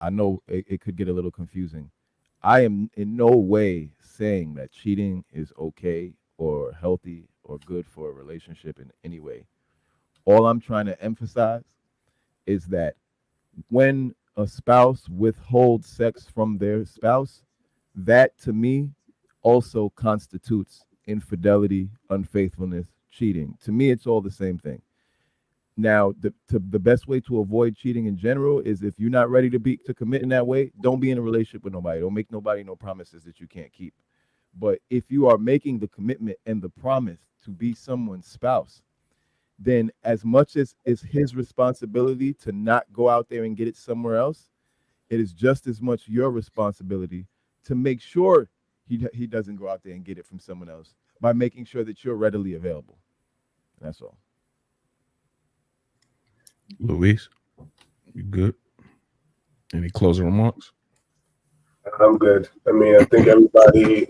I know it could get a little confusing. I am in no way saying that cheating is okay or healthy or good for a relationship in any way. All I'm trying to emphasize is that when a spouse withholds sex from their spouse, that to me also constitutes infidelity, unfaithfulness, cheating. To me, it's all the same thing. Now, the best way to avoid cheating in general is if you're not ready to commit in that way, don't be in a relationship with nobody. Don't make nobody no promises that you can't keep. But if you are making the commitment and the promise to be someone's spouse, then as much as it's his responsibility to not go out there and get it somewhere else, it is just as much your responsibility to make sure he doesn't go out there and get it from someone else by making sure that you're readily available. That's all. Luis, you good? Any closing remarks? I'm good. I mean, I think everybody,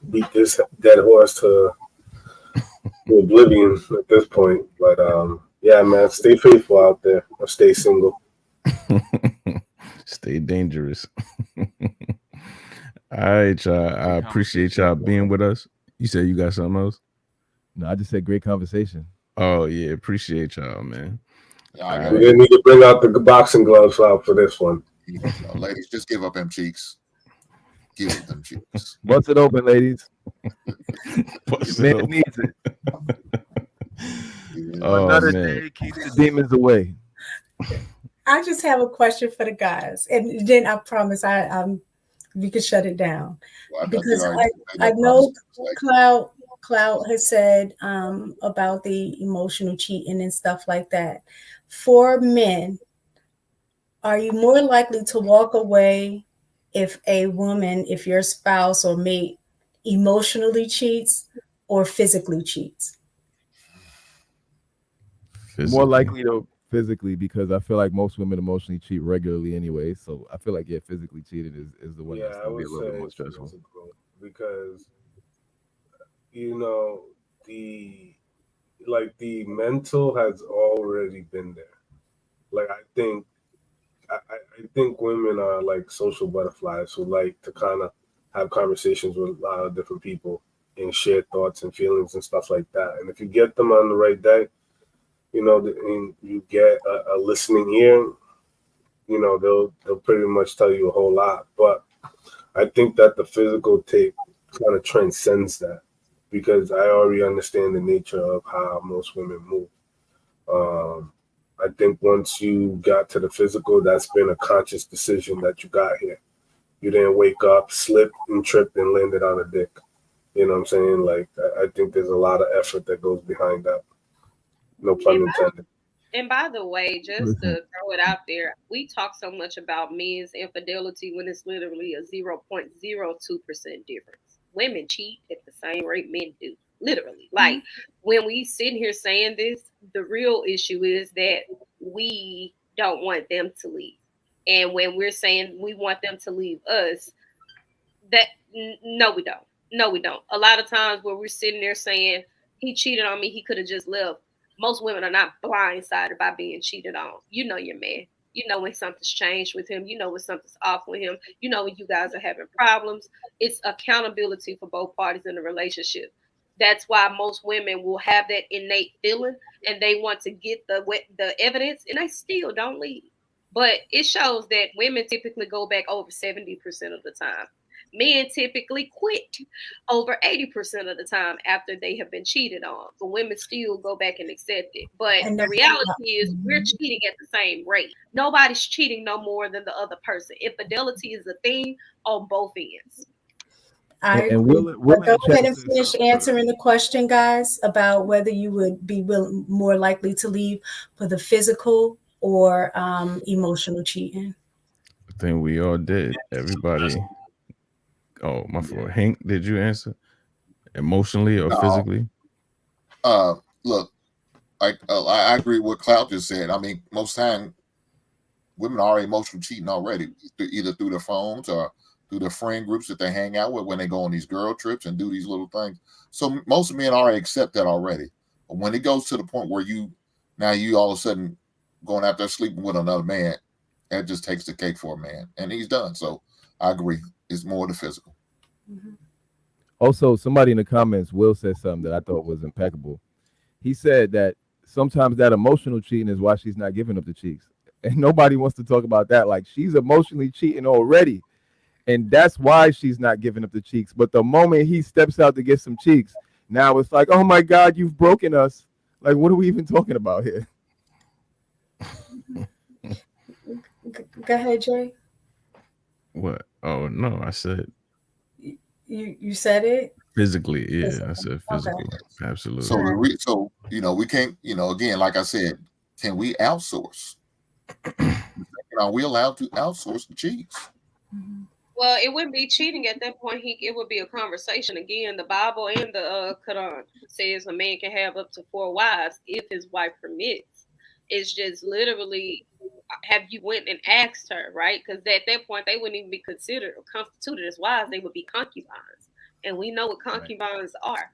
beat this dead horse to oblivion at this point. But yeah, man, stay faithful out there or stay single. Stay dangerous. All right, y'all. I appreciate y'all being with us. You said you got something else? No, I just said great conversation. Oh yeah, appreciate y'all, man. We're gonna need to bring out the boxing gloves out for this one. Ladies, just give up them cheeks. Give up them cheeks. Bust it open, ladies. Bust Man it open. needs it. Oh, Another man. day keeps the demons away. I just have a question for the guys, and then I promise we can shut it down. Well, Because I know Clout has said about the emotional cheating and stuff like that. For men, are you more likely to walk away if if your spouse or mate emotionally cheats or physically cheats? More likely to physically, because I feel like most women emotionally cheat regularly anyway. So I feel like physically cheated is the one that's I gonna be would a little bit say more it's stressful. physical because the mental has already been there. Like I think women are like social butterflies who like to kind of have conversations with a lot of different people and share thoughts and feelings and stuff like that. And if you get them on the right day, and you get a listening ear, they'll pretty much tell you a whole lot. But I think that the physical tape kind of transcends that because I already understand the nature of how most women move. I think once you got to the physical, that's been a conscious decision that you got here. You didn't wake up, slip and tripped and landed on a dick. You know what I'm saying? Like, I think there's a lot of effort that goes behind that. No pun intended. And by the way, just to throw it out there, we talk so much about men's infidelity when it's literally a 0.02% difference. Women cheat at the same rate men do. Literally. Like when we sit here saying this, the real issue is that we don't want them to leave. And when we're saying we want them to leave us, no, we don't. No, we don't. A lot of times where we're sitting there saying he cheated on me, he could have just left. Most women are not blindsided by being cheated on. You know your man. You know when something's changed with him. You know when something's off with him. You know when you guys are having problems. It's accountability for both parties in the relationship. That's why most women will have that innate feeling and they want to get the evidence and they still don't leave. But it shows that women typically go back over 70% of the time. Men typically quit over 80% of the time after they have been cheated on. But women still go back and accept it. But the reality is we're cheating at the same rate. Nobody's cheating no more than the other person. Infidelity is a thing on both ends. And go ahead and finish answering the question, guys, about whether you would be more likely to leave for the physical or emotional cheating. I think we all did. Everybody. Oh, my fault. Hank, did you answer? Emotionally or physically? Look, I agree with what Clout just said. I mean, most time women are emotional cheating already, either through their phones or through their friend groups that they hang out with when they go on these girl trips and do these little things. So most men already accept that already. But when it goes to the point where you all of a sudden going out there sleeping with another man, that just takes the cake for a man, and he's done. So I agree. It's more the physical. Mhm. Also, somebody in the comments, Will said something that I thought was impeccable. He said that sometimes that emotional cheating is why she's not giving up the cheeks. And nobody wants to talk about that. Like, she's emotionally cheating already. And that's why she's not giving up the cheeks. But the moment he steps out to get some cheeks, now it's like, oh my God, you've broken us. Like, what are we even talking about here? Go ahead, Jay. What? Oh no, I said You said it. physically. Yeah, I Physically. said Okay. physically. Absolutely. So we can't, again, like I said, can we outsource? Are we allowed to outsource the cheeks? Mhm. Well, it wouldn't be cheating at that point. It would be a conversation. Again, the Bible and the Quran says a man can have up to 4 wives if his wife permits. It's just literally, have you went and asked her, right? Because at that point, they wouldn't even be considered or constituted as wives. They would be concubines. And we know what concubines are.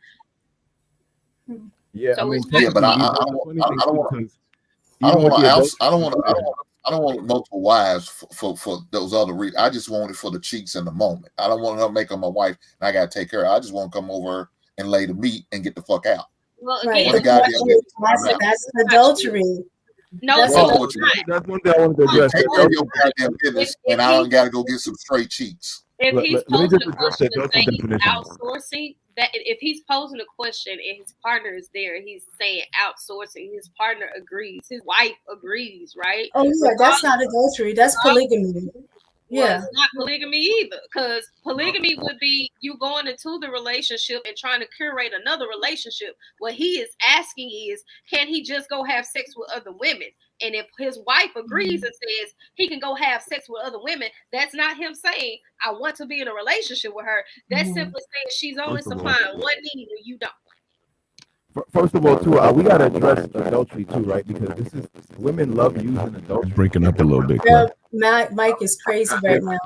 Yeah, I So mean, it's not Yeah, but technically, I the funny thing don't too, want. because I don't even with want the to adultery, I don't want multiple wives for those other reasons. I just want it for the cheeks in the moment. I don't want to make her my wife and I gotta take care of her. I just want to come over and lay the meat and get the fuck out. well, Right. again, That's adultery. no, That's it's Fuck not. what you want. that's one thing I wanted to You address. take care of your goddamn business, If and I don't gotta go get some straight cheeks. If he's Let me posing just a address the question to adultery say he's definition. outsourcing, that if he's posing a question and his partner is there, he's saying outsourcing. His partner agrees. His wife agrees, right? Oh yeah, that's not adultery. That's polygamy. Well, Yeah. it's not polygamy either, because polygamy would be you going into the relationship and trying to curate another relationship. What he is asking is, can he just go have sex with other women? And if his wife agrees and says he can go have sex with other women, that's not him saying, I want to be in a relationship with her. That's simply saying she's only supplying one need and you don't. First of all, too, we gotta address adultery too, right? Because this is women love using adultery. Breaking up a little bit. Yeah, Mike is crazy right now.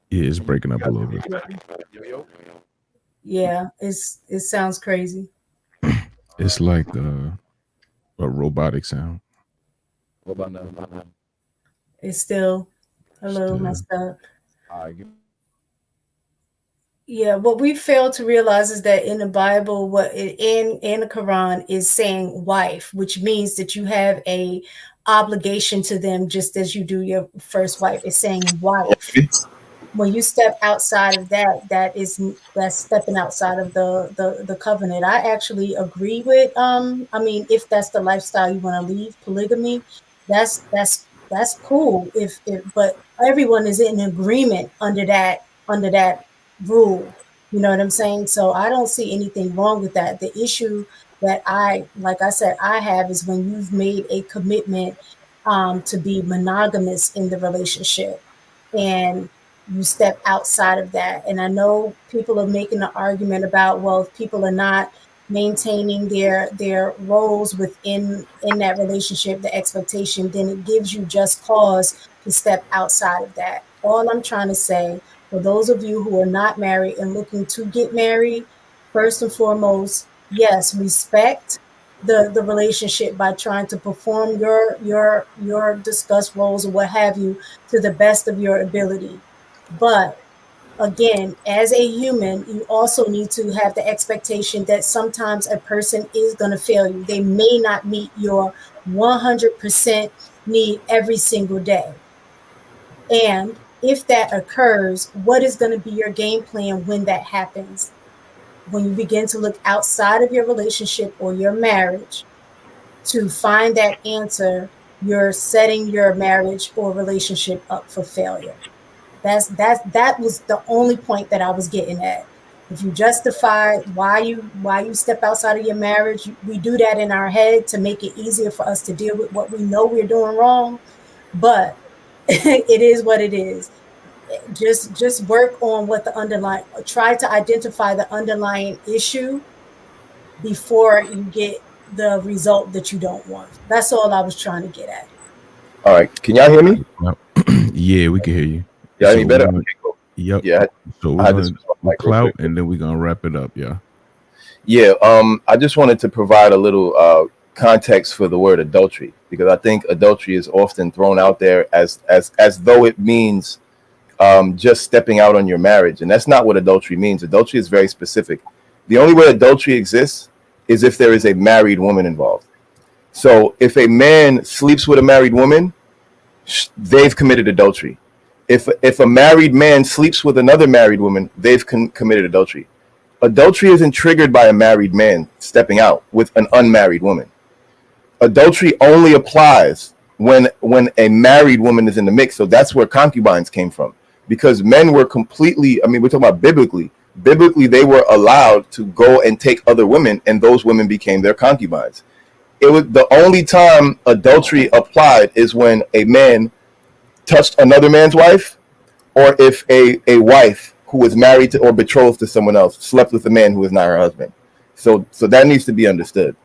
Yeah, it's breaking up a little bit. Yeah, it sounds crazy. It's like a robotic sound. What about now? It's still a little messed up. Yeah, what we fail to realize is that in the Bible, what in the Quran is saying wife, which means that you have a obligation to them just as you do your first wife. It's saying wife. When you step outside of that, that's stepping outside of the covenant. I actually agree with I mean, if that's the lifestyle you want to leave, polygamy, that's cool. But everyone is in agreement under that rule. You know what I'm saying? So I don't see anything wrong with that. The issue that like I said, I have is when you've made a commitment to be monogamous in the relationship and you step outside of that. And I know people are making an argument about, well, if people are not maintaining their roles within that relationship, the expectation, then it gives you just cause to step outside of that. All I'm trying to say, for those of you who are not married and looking to get married, first and foremost, yes, respect the relationship by trying to perform your discussed roles or what have you to the best of your ability. But again, as a human, you also need to have the expectation that sometimes a person is going to fail you. They may not meet your 100% need every single day. And if that occurs, what is going to be your game plan when that happens? When you begin to look outside of your relationship or your marriage to find that answer, you're setting your marriage or relationship up for failure. That was the only point that I was getting at. If you justify why you step outside of your marriage, we do that in our head to make it easier for us to deal with what we know we're doing wrong. But it is what it is. Just work on what try to identify the underlying issue before you get the result that you don't want. That's all I was trying to get at. All right, can y'all hear me? Yeah, we can hear you. Yeah, any better? Okay, cool. Yep. Yeah. So we're gonna do Clout, and then we're gonna wrap it up. Yeah. Yeah. I just wanted to provide a little context for the word adultery, because I think adultery is often thrown out there as though it means just stepping out on your marriage, and that's not what adultery means. Adultery is very specific. The only way adultery exists is if there is a married woman involved. So if a man sleeps with a married woman, they've committed adultery. If a married man sleeps with another married woman, they've committed adultery. Adultery isn't triggered by a married man stepping out with an unmarried woman. Adultery only applies when a married woman is in the mix. So that's where concubines came from, because men were completely, I mean, we're talking about biblically, they were allowed to go and take other women, and those women became their concubines. It was the only time adultery applied is when a man touched another man's wife, or if a wife who was married to or betrothed to someone else slept with a man who was not her husband. So that needs to be understood.